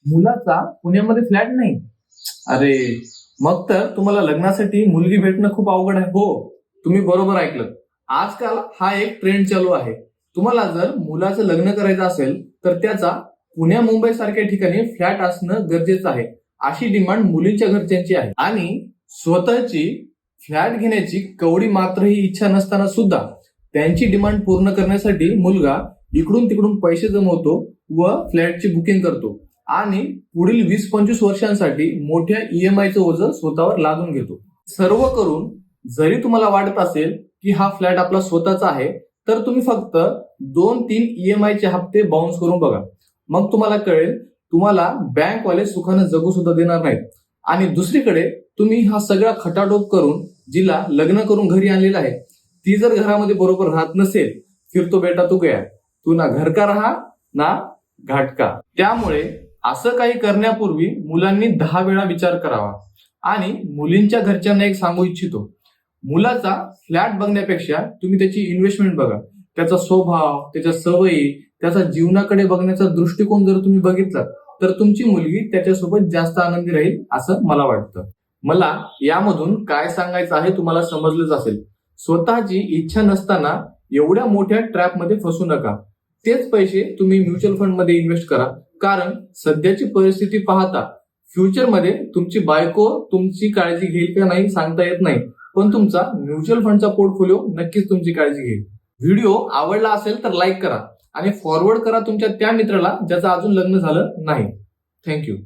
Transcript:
मुलाचा पुण्यामध्ये फ्लॅट नाही? अरे, मग तर तुम्हाला लग्नासाठी मुलगी भेटणं खूप अवघड आहे. हो, तुम्ही बरोबर ऐकलं. आजकाल हा एक ट्रेंड चालू आहे. तुम्हाला जर मुलाचं लग्न करायचं असेल तर त्याचा पुण्या मुंबई सारख्या ठिकाणी फ्लॅट असणं गरजेचं आहे, अशी डिमांड मुलींच्या घरच्यांची आहे. आणि स्वतःची फ्लॅट घेण्याची कवडी मात्र ही इच्छा नसताना सुद्धा त्यांची डिमांड पूर्ण करण्यासाठी मुलगा इकडून तिकडून पैसे जमवतो व फ्लॅटची बुकिंग करतो आणि पुढील 20-25 वर्षांसाठी मोठ्या ईएमआयचं ओझं स्वतःवर लादून घेतो. सर्व करून जरी तुम्हाला वाटत असेल की हा फ्लॅट आपला स्वतःचा आहे, तर तुम्ही फक्त 2-3 ईएमआयचे हप्ते बाउन्स करून बघा. मग तुम्हाला कळेल, तुम्हाला बँकवाले सुखानं जगू सुद्धा देणार नाहीत. आणि दुसरीकडे तुम्ही हा सगळा खटाटोप करून जिला लग्न करून घरी आणलेला आहे, ती जर घरामध्ये बरोबर राहत नसेल, फिर तो बेटा तू गया, तू ना घर का रहा ना घाट का. त्यामुळे असं काही करण्यापूर्वी मुलांनी 10 वेळा विचार करावा. आणि मुलींच्या घरच्यांना एक सांगू इच्छितो, मुलाचा फ्लॅट बघण्यापेक्षा तुम्ही त्याची इन्व्हेस्टमेंट बघा. त्याचा स्वभाव, त्याच्या सवयी, त्याचा जीवनाकडे बघण्याचा दृष्टिकोन जर तुम्ही बघितला तर तुमची मुलगी त्याच्यासोबत जास्त आनंदी राहील असं मला वाटतं. मला यामधून काय सांगायचं आहे तुम्हाला समजलंच असेल. स्वतःची इच्छा नसताना एवढ्या मोठ्या ट्रॅपमध्ये फसू नका. तेच पैसे तुम्ही म्युच्युअल फंड मध्ये इन्व्हेस्ट करा, कारण सध्याची परिस्थिती पाहता फ्युचरमध्ये तुमची बायको तुमची काळजी घेईल का नाही सांगता येत नाही, पण तुमचा म्युच्युअल फंडचा पोर्टफोलिओ नक्कीच तुमची काळजी घेईल. व्हिडिओ आवडला असेल तर लाईक करा आणि फॉरवर्ड करा तुमच्या त्या मित्राला ज्याचं अजून लग्न झालं नाही. थँक्यू.